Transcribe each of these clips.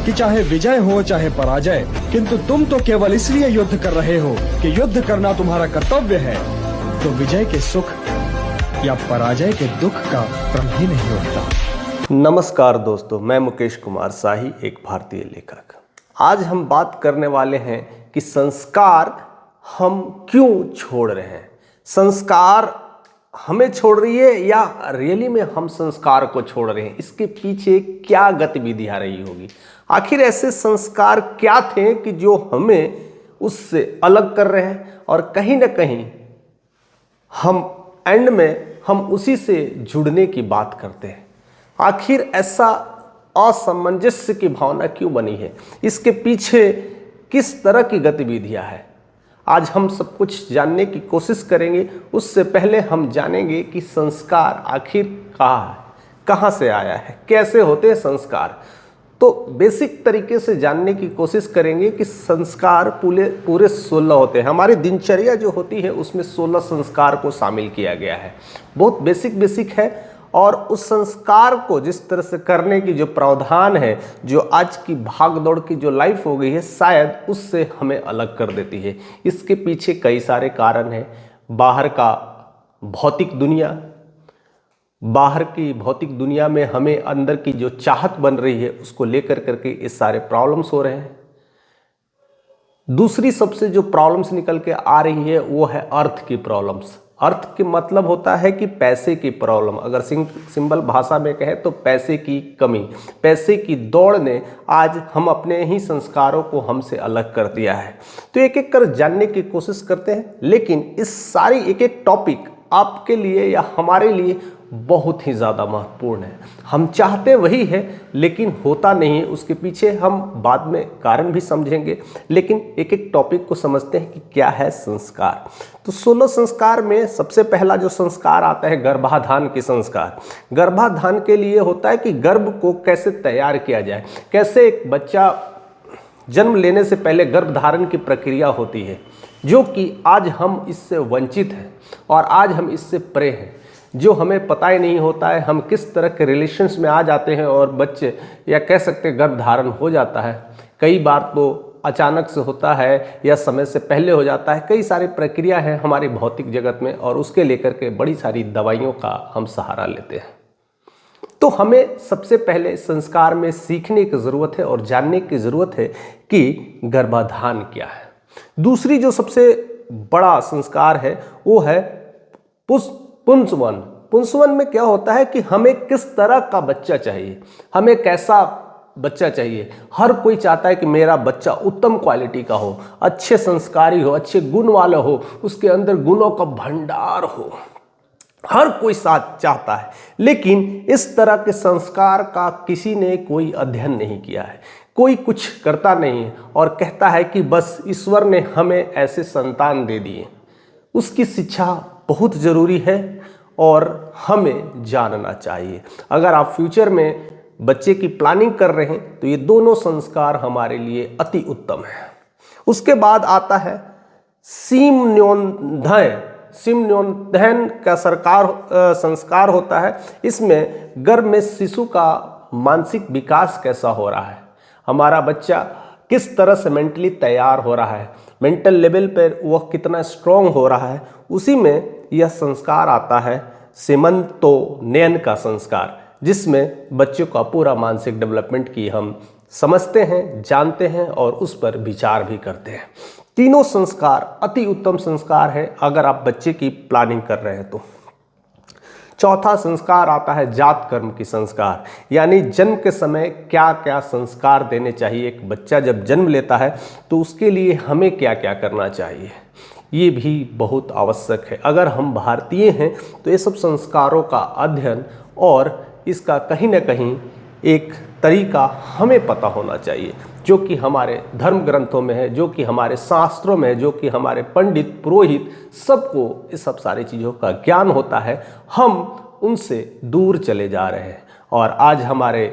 कि चाहे विजय हो चाहे पराजय, किंतु तुम तो केवल इसलिए युद्ध कर रहे हो कि युद्ध करना तुम्हारा कर्तव्य है, तो विजय के सुख या पराजय के दुख का भ्रम ही नहीं होता। नमस्कार दोस्तों, मैं मुकेश कुमार शाही, एक भारतीय लेखक। आज हम बात करने वाले हैं कि संस्कार हम क्यों छोड़ रहे हैं। संस्कार हमें छोड़ रही है या रियली में हम संस्कार को छोड़ रहे हैं, इसके पीछे क्या गतिविधि आ रही होगी। आखिर ऐसे संस्कार क्या थे कि जो हमें उससे अलग कर रहे हैं और कहीं ना कहीं हम एंड में हम उसी से जुड़ने की बात करते हैं। आखिर ऐसा असामंजस्य की भावना क्यों बनी है, इसके पीछे किस तरह की गतिविधियां हैं, आज हम सब कुछ जानने की कोशिश करेंगे। उससे पहले हम जानेंगे कि संस्कार आखिर कहाँ से आया है, कैसे होते हैं संस्कार। तो बेसिक तरीके से जानने की कोशिश करेंगे कि संस्कार पूरे 16 होते हैं। हमारी दिनचर्या जो होती है उसमें 16 संस्कार को शामिल किया गया है। बहुत बेसिक है और उस संस्कार को जिस तरह से करने की जो प्रावधान है, जो आज की भाग दौड़ की जो लाइफ हो गई है, शायद उससे हमें अलग कर देती है। इसके पीछे कई सारे कारण हैं। बाहर की भौतिक दुनिया में हमें अंदर की जो चाहत बन रही है उसको लेकर करके ये सारे प्रॉब्लम्स हो रहे हैं। दूसरी सबसे जो प्रॉब्लम्स निकल के आ रही है वो है अर्थ की प्रॉब्लम्स। अर्थ के मतलब होता है कि पैसे की प्रॉब्लम। अगर सिंपल भाषा में कहें तो पैसे की कमी, पैसे की दौड़ ने आज हम अपने ही संस्कारों को हमसे अलग कर दिया है। तो एक एक कर जानने की कोशिश करते हैं, लेकिन इस सारी एक एक टॉपिक आपके लिए या हमारे लिए बहुत ही ज़्यादा महत्वपूर्ण है। हम चाहते वही है लेकिन होता नहीं है। उसके पीछे हम बाद में कारण भी समझेंगे, लेकिन एक एक टॉपिक को समझते हैं कि क्या है संस्कार। तो 16 संस्कार में सबसे पहला जो संस्कार आता है गर्भाधान की संस्कार। गर्भाधान के लिए होता है कि गर्भ को कैसे तैयार किया जाए, कैसे एक बच्चा जन्म लेने से पहले गर्भधारण की प्रक्रिया होती है, जो कि आज हम इससे वंचित हैं और आज हम इससे परे हैं, जो हमें पता ही नहीं होता है। हम किस तरह के रिलेशंस में आ जाते हैं और बच्चे या कह सकते हैं गर्भधारण हो जाता है। कई बार तो अचानक से होता है या समय से पहले हो जाता है। कई सारी प्रक्रिया है हमारी भौतिक जगत में और उसके लेकर के बड़ी सारी दवाइयों का हम सहारा लेते हैं। तो हमें सबसे पहले संस्कार में सीखने की ज़रूरत है और जानने की ज़रूरत है कि गर्भाधान क्या है। दूसरी जो सबसे बड़ा संस्कार है वो है पुंसवन। पुंसवन में क्या होता है कि हमें किस तरह का बच्चा चाहिए, हमें कैसा बच्चा चाहिए। हर कोई चाहता है कि मेरा बच्चा उत्तम क्वालिटी का हो, अच्छे संस्कारी हो, अच्छे गुण वाला हो, उसके अंदर गुणों का भंडार हो। हर कोई साथ चाहता है, लेकिन इस तरह के संस्कार का किसी ने कोई अध्ययन नहीं किया है। कोई कुछ करता नहीं है और कहता है कि बस ईश्वर ने हमें ऐसे संतान दे दिए। उसकी शिक्षा बहुत ज़रूरी है और हमें जानना चाहिए। अगर आप फ्यूचर में बच्चे की प्लानिंग कर रहे हैं तो ये दोनों संस्कार हमारे लिए अति उत्तम है। उसके बाद आता है सिमन्योदयन का संस्कार होता है। इसमें गर्भ में शिशु का मानसिक विकास कैसा हो रहा है, हमारा बच्चा किस तरह से मेंटली तैयार हो रहा है, मेंटल लेवल पर वह कितना स्ट्रॉन्ग हो रहा है, उसी में यह संस्कार आता है सीमंतोनयन का संस्कार, जिसमें बच्चों का पूरा मानसिक डेवलपमेंट की हम समझते हैं, जानते हैं और उस पर विचार भी करते हैं। तीनों संस्कार अति उत्तम संस्कार है अगर आप बच्चे की प्लानिंग कर रहे हैं तो। चौथा संस्कार आता है जात कर्म की संस्कार, यानी जन्म के समय क्या क्या संस्कार देने चाहिए। एक बच्चा जब जन्म लेता है तो उसके लिए हमें क्या क्या करना चाहिए, ये भी बहुत आवश्यक है। अगर हम भारतीय हैं तो ये सब संस्कारों का अध्ययन और इसका कहीं ना कहीं एक तरीका हमें पता होना चाहिए, जो कि हमारे धर्म ग्रंथों में है, जो कि हमारे शास्त्रों में है, जो कि हमारे पंडित पुरोहित सबको इस सब सारी चीज़ों का ज्ञान होता है। हम उनसे दूर चले जा रहे हैं और आज हमारे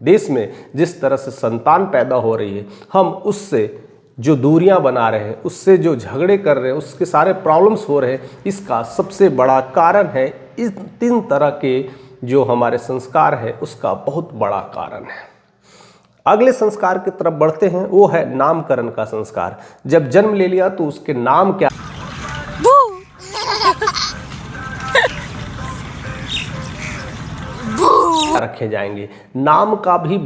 देश में जिस तरह से संतान पैदा हो रही है, हम उससे जो दूरियां बना रहे हैं, उससे जो झगड़े कर रहे हैं, उसके सारे प्रॉब्लम्स हो रहे हैं, इसका सबसे बड़ा कारण है इस 3 तरह के जो हमारे संस्कार है उसका बहुत बड़ा कारण है। अगले संस्कार की तरफ बढ़ते हैं, वो है नामकरण का संस्कार। जब जन्म ले लिया तो उसके नाम क्या रखे जाएंगे। नाम का भी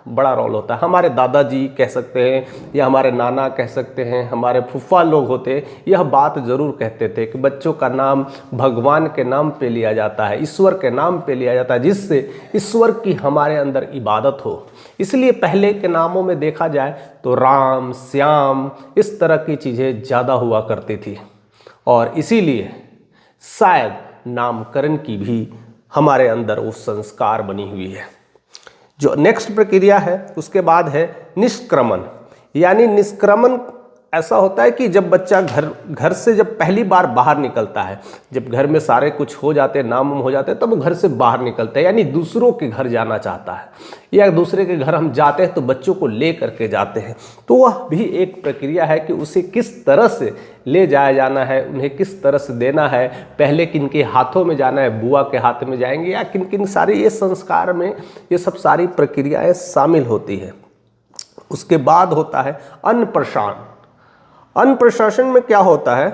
बड़ा रोल होता है। हमारे दादाजी कह सकते हैं या हमारे नाना कह सकते हैं, हमारे फूफा लोग होते, यह बात ज़रूर कहते थे कि बच्चों का नाम भगवान के नाम पे लिया जाता है, ईश्वर के नाम पे लिया जाता है, जिससे ईश्वर की हमारे अंदर इबादत हो। इसलिए पहले के नामों में देखा जाए तो राम, श्याम, इस तरह की चीज़ें ज़्यादा हुआ करती थी, और इसीलिए शायद नामकरण की भी हमारे अंदर वो संस्कार बनी हुई है। जो नेक्स्ट प्रक्रिया है उसके बाद है निष्क्रमण। यानी निष्क्रमण ऐसा होता है कि जब बच्चा घर से जब पहली बार बाहर निकलता है, जब घर में सारे कुछ हो जाते हैं, नाम हो जाते हैं, तब वो घर से बाहर निकलता है, यानी दूसरों के घर जाना चाहता है, या दूसरे के घर हम जाते हैं तो बच्चों को ले करके जाते हैं। तो वह भी एक प्रक्रिया है कि उसे किस तरह से ले जाया जाना है, उन्हें किस तरह से देना है, पहले किन के हाथों में जाना है, बुआ के हाथ में जाएंगे या किन किन सारे ये संस्कार में ये सब सारी प्रक्रियाएँ शामिल होती है। उसके बाद होता है अन्नप्राशन। अन्नप्राशन में क्या होता है?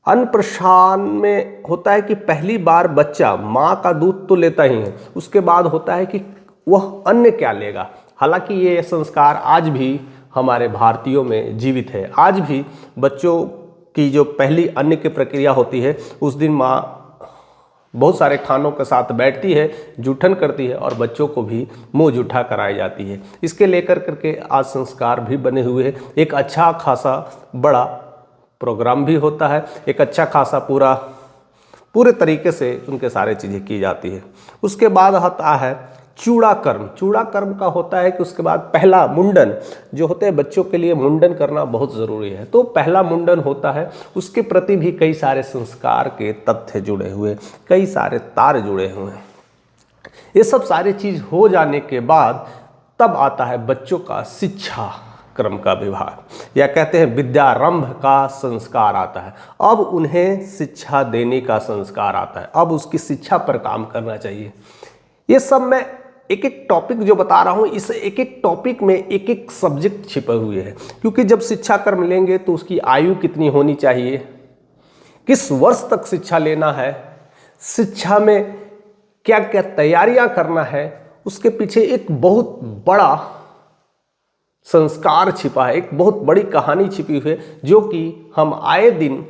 अन्नप्राशन में होता है कि पहली बार बच्चा माँ का दूध तो लेता ही है, उसके बाद होता है कि वह अन्न क्या लेगा। हालांकि ये संस्कार आज भी हमारे भारतीयों में जीवित है। आज भी बच्चों की जो पहली अन्न की प्रक्रिया होती है, उस दिन माँ बहुत सारे खानों के साथ बैठती है, जूठन करती है और बच्चों को भी मुंह जूठा कराई जाती है। इसके लेकर करके आज संस्कार भी बने हुए हैं। एक अच्छा खासा बड़ा प्रोग्राम भी होता है, एक अच्छा खासा पूरे तरीके से उनके सारे चीज़ें की जाती है। उसके बाद आता है चूड़ाकर्म। चूड़ाकर्म का होता है कि उसके बाद पहला मुंडन जो होते हैं, बच्चों के लिए मुंडन करना बहुत ज़रूरी है। तो पहला मुंडन होता है, उसके प्रति भी कई सारे संस्कार के तथ्य जुड़े हुए, कई सारे तार जुड़े हुए हैं। ये सब सारी चीज़ हो जाने के बाद तब आता है बच्चों का शिक्षा क्रम का विभाग, या कहते हैं विद्यारंभ का संस्कार आता है। अब उन्हें शिक्षा देने का संस्कार आता है, अब उसकी शिक्षा पर काम करना चाहिए। ये सब मैं एक एक टॉपिक जो बता रहा हूँ, इस एक एक टॉपिक में एक एक सब्जेक्ट छिपे हुए हैं, क्योंकि जब शिक्षा कर्म लेंगे तो उसकी आयु कितनी होनी चाहिए, किस वर्ष तक शिक्षा लेना है, शिक्षा में क्या क्या तैयारियां करना है, उसके पीछे एक बहुत बड़ा संस्कार छिपा है, एक बहुत बड़ी कहानी छिपी हुई है, जो कि हम आए दिन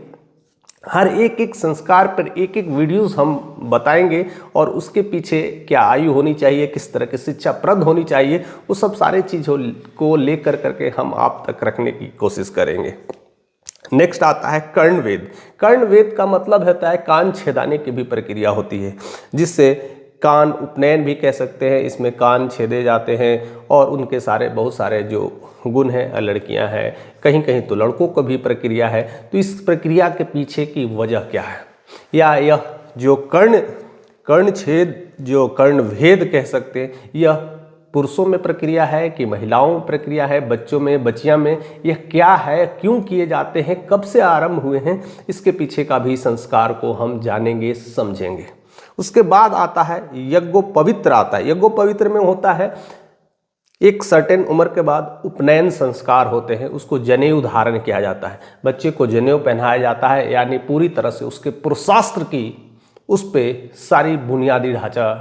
हर एक एक संस्कार पर एक एक वीडियोस हम बताएंगे, और उसके पीछे क्या आयु होनी चाहिए, किस तरह की शिक्षाप्रद होनी चाहिए, वो सब सारे चीज़ों को लेकर करके हम आप तक रखने की कोशिश करेंगे। नेक्स्ट आता है कर्णवेद। कर्णवेद का मतलब होता है कान छेदाने की भी प्रक्रिया होती है, जिससे कान उपनयन भी कह सकते हैं, इसमें कान छेदे जाते हैं, और उनके सारे बहुत सारे जो गुण हैं, लड़कियां हैं, कहीं कहीं तो लड़कों को भी प्रक्रिया है। तो इस प्रक्रिया के पीछे की वजह क्या है, या यह जो कर्ण छेद, जो कर्णभेद कह सकते हैं, यह पुरुषों में प्रक्रिया है कि महिलाओं में प्रक्रिया है, बच्चों में, बच्चियां में, यह क्या है, क्यों किए जाते हैं, कब से आरंभ हुए हैं, इसके पीछे का भी संस्कार को हम जानेंगे, समझेंगे। उसके बाद आता है यज्ञोपवित्र आता है। यज्ञोपवित्र में होता है एक सर्टेन उम्र के बाद उपनयन संस्कार होते हैं, उसको जनेऊ धारण किया जाता है, बच्चे को जनेऊ पहनाया जाता है, यानी पूरी तरह से उसके पुरुषास्त्र की उस पर सारी बुनियादी ढांचा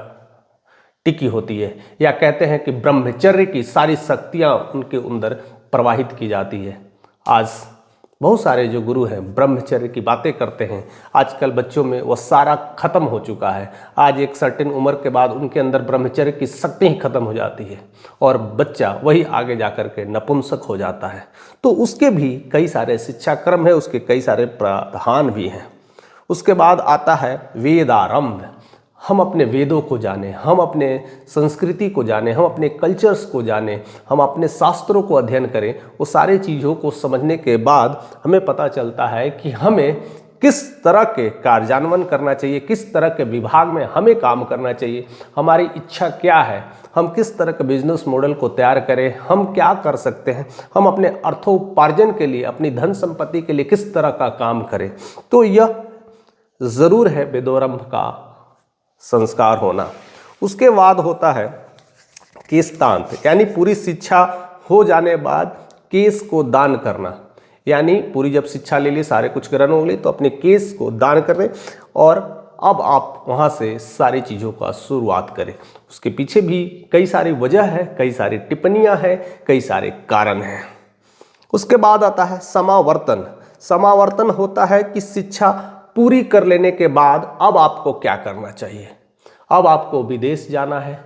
टिकी होती है, या कहते हैं कि ब्रह्मचर्य की सारी शक्तियाँ उनके अंदर प्रवाहित की जाती है। आज बहुत सारे जो गुरु हैं ब्रह्मचर्य की बातें करते हैं, आजकल बच्चों में वो सारा खत्म हो चुका है। आज एक सर्टेन उम्र के बाद उनके अंदर ब्रह्मचर्य की शक्ति ही खत्म हो जाती है, और बच्चा वही आगे जाकर के नपुंसक हो जाता है। तो उसके भी कई सारे शिक्षाक्रम है, उसके कई सारे प्रावधान भी हैं। उसके बाद आता है वेदारंभ। हम अपने वेदों को जानें, हम अपने संस्कृति को जानें, हम अपने कल्चर्स को जानें, हम अपने शास्त्रों को अध्ययन करें। वो सारी चीज़ों को समझने के बाद हमें पता चलता है कि हमें किस तरह के कार्यान्वयन करना चाहिए, किस तरह के विभाग में हमें काम करना चाहिए, हमारी इच्छा क्या है, हम किस तरह के बिजनेस मॉडल को तैयार करें, हम क्या कर सकते हैं, हम अपने अर्थोपार्जन के लिए, अपनी धन संपत्ति के लिए किस तरह का काम करें। तो यह ज़रूर है वेदोरंभ का संस्कार होना। उसके बाद होता है केशतांत यानी पूरी शिक्षा हो जाने बाद केश को दान करना, यानी पूरी जब शिक्षा ले ली, सारे कुछ ग्रहण हो गए, तो अपने केश को दान कर रहे और अब आप वहाँ से सारी चीज़ों का शुरुआत करें। उसके पीछे भी कई सारी वजह है, कई सारी टिप्पणियाँ हैं, कई सारे कारण हैं। उसके बाद आता है समावर्तन। समावर्तन होता है कि शिक्षा पूरी कर लेने के बाद अब आपको क्या करना चाहिए। अब आपको विदेश जाना है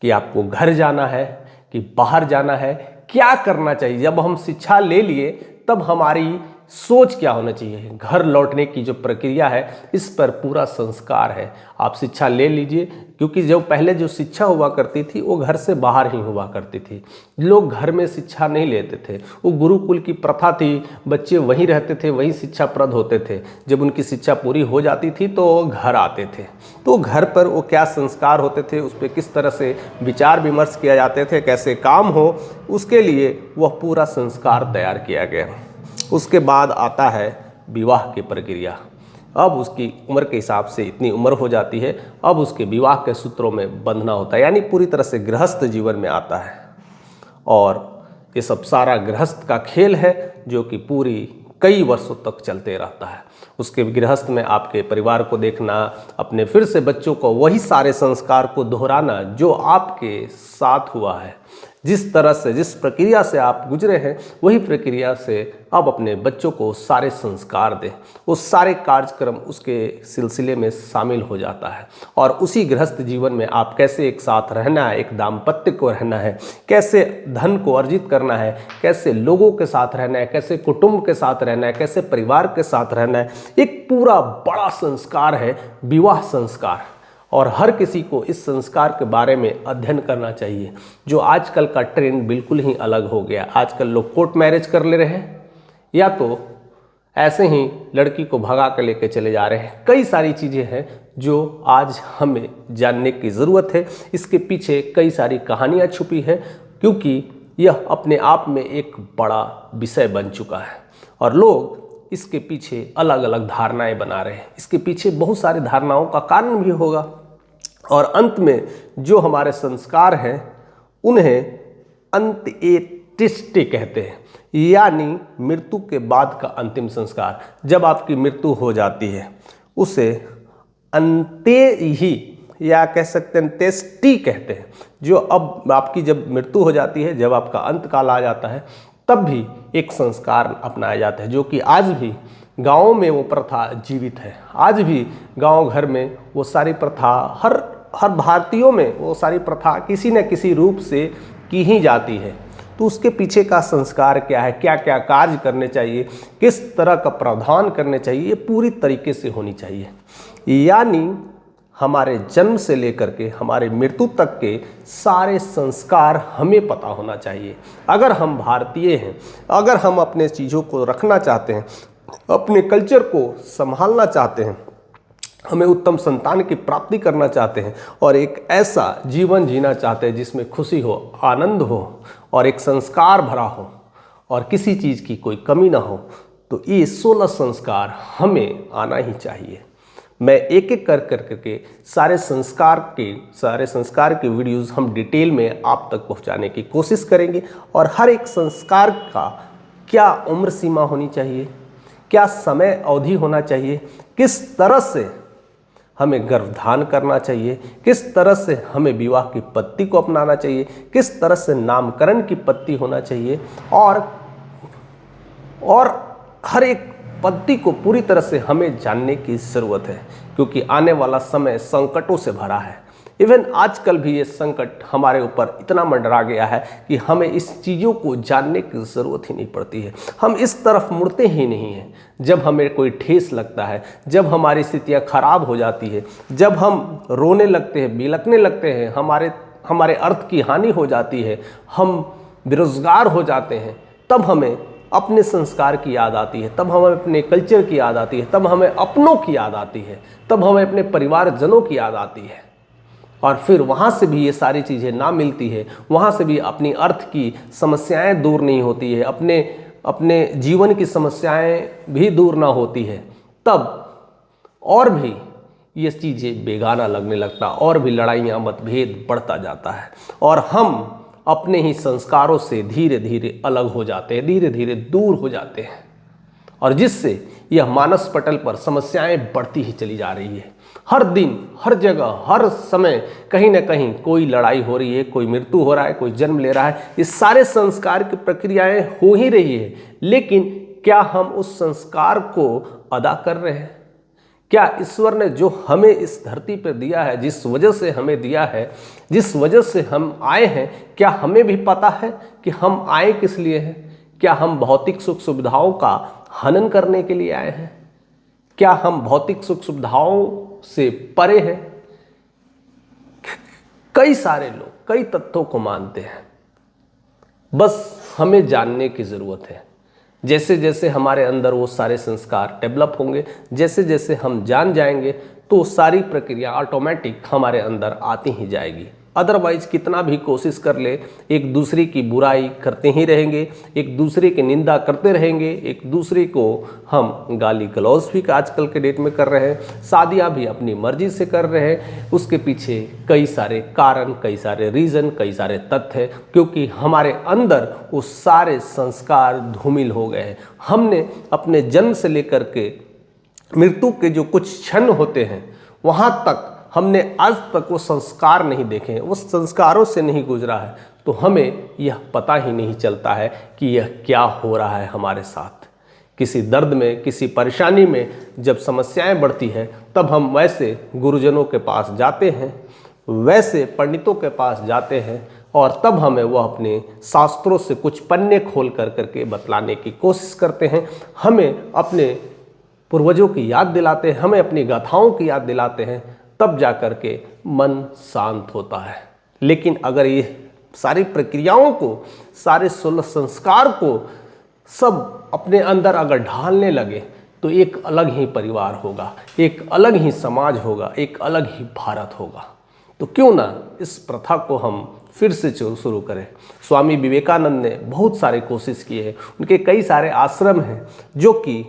कि आपको घर जाना है कि बाहर जाना है, क्या करना चाहिए। जब हम शिक्षा ले लिए तब हमारी सोच क्या होना चाहिए। घर लौटने की जो प्रक्रिया है इस पर पूरा संस्कार है। आप शिक्षा ले लीजिए, क्योंकि जो पहले जो शिक्षा हुआ करती थी वो घर से बाहर ही हुआ करती थी। लोग घर में शिक्षा नहीं लेते थे, वो गुरुकुल की प्रथा थी, बच्चे वहीं रहते थे, वहीं शिक्षाप्रद होते थे। जब उनकी शिक्षा पूरी हो जाती थी तो वो घर आते थे, तो घर पर वो क्या संस्कार होते थे, उस पर किस तरह से विचार विमर्श किया जाते थे, कैसे काम हो, उसके लिए वह पूरा संस्कार तैयार किया गया। उसके बाद आता है विवाह की प्रक्रिया। अब उसकी उम्र के हिसाब से इतनी उम्र हो जाती है, अब उसके विवाह के सूत्रों में बंधना होता है, यानी पूरी तरह से गृहस्थ जीवन में आता है। और ये सब सारा गृहस्थ का खेल है जो कि पूरी कई वर्षों तक चलते रहता है। उसके गृहस्थ में आपके परिवार को देखना, अपने फिर से बच्चों को वही सारे संस्कार को दोहराना जो आपके साथ हुआ है। जिस तरह से, जिस प्रक्रिया से आप गुजरे हैं, वही प्रक्रिया से अब अपने बच्चों को सारे संस्कार दें। वो सारे कार्यक्रम उसके सिलसिले में शामिल हो जाता है। और उसी गृहस्थ जीवन में आप कैसे एक साथ रहना है, एक दाम्पत्य को रहना है, कैसे धन को अर्जित करना है, कैसे लोगों के साथ रहना है, कैसे कुटुंब के साथ रहना है, कैसे परिवार के साथ रहना है, एक पूरा बड़ा संस्कार है विवाह संस्कार। और हर किसी को इस संस्कार के बारे में अध्ययन करना चाहिए। जो आजकल का ट्रेंड बिल्कुल ही अलग हो गया। आजकल लोग कोर्ट मैरिज कर ले रहे हैं, या तो ऐसे ही लड़की को भगा कर लेके चले जा रहे हैं। कई सारी चीज़ें हैं जो आज हमें जानने की ज़रूरत है। इसके पीछे कई सारी कहानियाँ छुपी है, क्योंकि यह अपने आप में एक बड़ा विषय बन चुका है और लोग इसके पीछे अलग अलग धारणाएं बना रहे हैं। इसके पीछे बहुत सारी धारणाओं का कारण भी होगा। और अंत में जो हमारे संस्कार हैं उन्हें अंत्येष्टि कहते हैं, यानी मृत्यु के बाद का अंतिम संस्कार। जब आपकी मृत्यु हो जाती है उसे अंत्य ही, या कह सकते हैं अंत्येष्टि कहते हैं। जो अब आपकी जब मृत्यु हो जाती है, जब आपका अंत काल आ जाता है, तब भी एक संस्कार अपनाया जाता है, जो कि आज भी गाँव में वो प्रथा जीवित है। आज भी गांव घर में वो सारी प्रथा, हर भारतीयों में वो सारी प्रथा किसी न किसी रूप से की ही जाती है। तो उसके पीछे का संस्कार क्या है, क्या क्या कार्य करने चाहिए, किस तरह का प्रावधान करने चाहिए, ये पूरी तरीके से होनी चाहिए। यानी हमारे जन्म से लेकर के हमारे मृत्यु तक के सारे संस्कार हमें पता होना चाहिए। अगर हम भारतीय हैं, अगर हम अपने चीज़ों को रखना चाहते हैं, अपने कल्चर को संभालना चाहते हैं, हमें उत्तम संतान की प्राप्ति करना चाहते हैं और एक ऐसा जीवन जीना चाहते हैं जिसमें खुशी हो, आनंद हो और एक संस्कार भरा हो और किसी चीज़ की कोई कमी ना हो, तो ये 16 संस्कार हमें आना ही चाहिए। मैं एक एक कर करके सारे संस्कार के वीडियोस हम डिटेल में आप तक पहुंचाने की कोशिश करेंगे। और हर एक संस्कार का क्या उम्र सीमा होनी चाहिए, क्या समय अवधि होना चाहिए, किस तरह से हमें गर्भधान करना चाहिए, किस तरह से हमें विवाह की पद्धति को अपनाना चाहिए, किस तरह से नामकरण की पद्धति होना चाहिए, और हर एक पद्धति को पूरी तरह से हमें जानने की ज़रूरत है, क्योंकि आने वाला समय संकटों से भरा है। इवन आजकल भी ये संकट हमारे ऊपर इतना मंडरा गया है कि हमें इस चीज़ों को जानने की ज़रूरत ही नहीं पड़ती है। हम इस तरफ मुड़ते ही नहीं हैं। जब हमें कोई ठेस लगता है, जब हमारी स्थितियाँ खराब हो जाती है, जब हम रोने लगते हैं, बिलखने लगते हैं, हमारे अर्थ की हानि हो जाती है, हम बेरोज़गार हो जाते हैं, तब हमें अपने संस्कार की याद आती है, तब हमें अपने कल्चर की याद आती है, तब हमें अपनों की याद आती है, तब हमें अपने परिवारजनों की याद आती है। और फिर वहाँ से भी ये सारी चीज़ें ना मिलती है, वहाँ से भी अपनी अर्थ की समस्याएं दूर नहीं होती है, अपने जीवन की समस्याएं भी दूर ना होती है, तब और भी ये चीज़ें बेगाना लगने लगता और भी लड़ाइयाँ मतभेद बढ़ता जाता है और हम अपने ही संस्कारों से धीरे धीरे अलग हो जाते हैं, धीरे धीरे दूर हो जाते हैं और जिससे यह मानस पटल पर समस्याएं बढ़ती ही चली जा रही है। हर दिन, हर जगह, हर समय कहीं ना कहीं कोई लड़ाई हो रही है, कोई मृत्यु हो रहा है, कोई जन्म ले रहा है। ये सारे संस्कार की प्रक्रियाएं हो ही रही है, लेकिन क्या हम उस संस्कार को अदा कर रहे हैं? क्या ईश्वर ने जो हमें इस धरती पर दिया है, जिस वजह से हमें दिया है, जिस वजह से हम आए हैं, क्या हमें भी पता है कि हम आए किस लिए हैं? क्या हम भौतिक सुख सुविधाओं का हनन करने के लिए आए हैं? क्या हम भौतिक सुख सुविधाओं से परे हैं? कई सारे लोग कई तत्वों को मानते हैं, बस हमें जानने की ज़रूरत है। जैसे जैसे हमारे अंदर वो सारे संस्कार डेवलप होंगे, जैसे जैसे हम जान जाएंगे, तो सारी प्रक्रिया ऑटोमेटिक हमारे अंदर आती ही जाएगी। अदरवाइज कितना भी कोशिश कर ले, एक दूसरे की बुराई करते ही रहेंगे, एक दूसरे की निंदा करते रहेंगे, एक दूसरे को हम गाली गलौज भी आजकल के डेट में कर रहे हैं, शादियां भी अपनी मर्जी से कर रहे हैं। उसके पीछे कई सारे कारण, कई सारे रीज़न, कई सारे तथ्य हैं, क्योंकि हमारे अंदर वो सारे संस्कार धूमिल हो गए हैं। हमने अपने जन्म से लेकर के मृत्यु के जो कुछ क्षण होते हैं, वहाँ तक हमने आज तक वो संस्कार नहीं देखे हैं, वो संस्कारों से नहीं गुजरा है, तो हमें यह पता ही नहीं चलता है कि यह क्या हो रहा है हमारे साथ। किसी दर्द में, किसी परेशानी में जब समस्याएं बढ़ती हैं, तब हम वैसे गुरुजनों के पास जाते हैं, वैसे पंडितों के पास जाते हैं और तब हमें वह अपने शास्त्रों से कुछ पन्ने खोल कर करके बतलाने की कोशिश करते हैं, हमें अपने पूर्वजों की याद दिलाते हैं, हमें अपनी गाथाओं की याद दिलाते हैं, तब जा कर के मन शांत होता है। लेकिन अगर ये सारी प्रक्रियाओं को, सारे 16 संस्कार को सब अपने अंदर अगर ढालने लगे, तो एक अलग ही परिवार होगा, एक अलग ही समाज होगा, एक अलग ही भारत होगा। तो क्यों ना इस प्रथा को हम फिर से शुरू करें। स्वामी विवेकानंद ने बहुत सारे कोशिश किए हैं, उनके कई सारे आश्रम हैं जो कि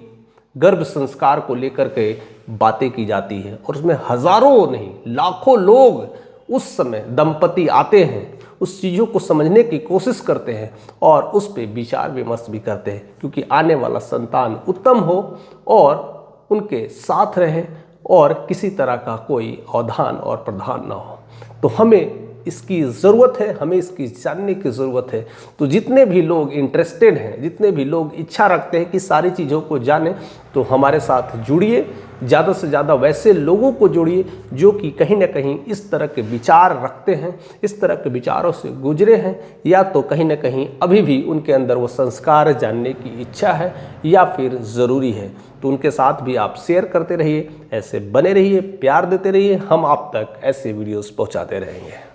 गर्भ संस्कार को लेकर के बातें की जाती है और उसमें हजारों नहीं लाखों लोग उस समय दंपति आते हैं, उस चीज़ों को समझने की कोशिश करते हैं और उस पर विचार विमर्श भी करते हैं, क्योंकि आने वाला संतान उत्तम हो और उनके साथ रहे और किसी तरह का कोई अवधान और प्रधान न हो। तो हमें इसकी ज़रूरत है, हमें इसकी जानने की ज़रूरत है। तो जितने भी लोग इंटरेस्टेड हैं, जितने भी लोग इच्छा रखते हैं कि सारी चीज़ों को जानें, तो हमारे साथ जुड़िए, ज़्यादा से ज़्यादा वैसे लोगों को जोड़िए जो कि कहीं ना कहीं इस तरह के विचार रखते हैं, इस तरह के विचारों से गुजरे हैं, या तो कहीं ना कहीं अभी भी उनके अंदर वो संस्कार जानने की इच्छा है या फिर ज़रूरी है। तो उनके साथ भी आप शेयर करते रहिए, ऐसे बने रहिए, प्यार देते रहिए, हम आप तक ऐसे वीडियोस पहुंचाते रहेंगे।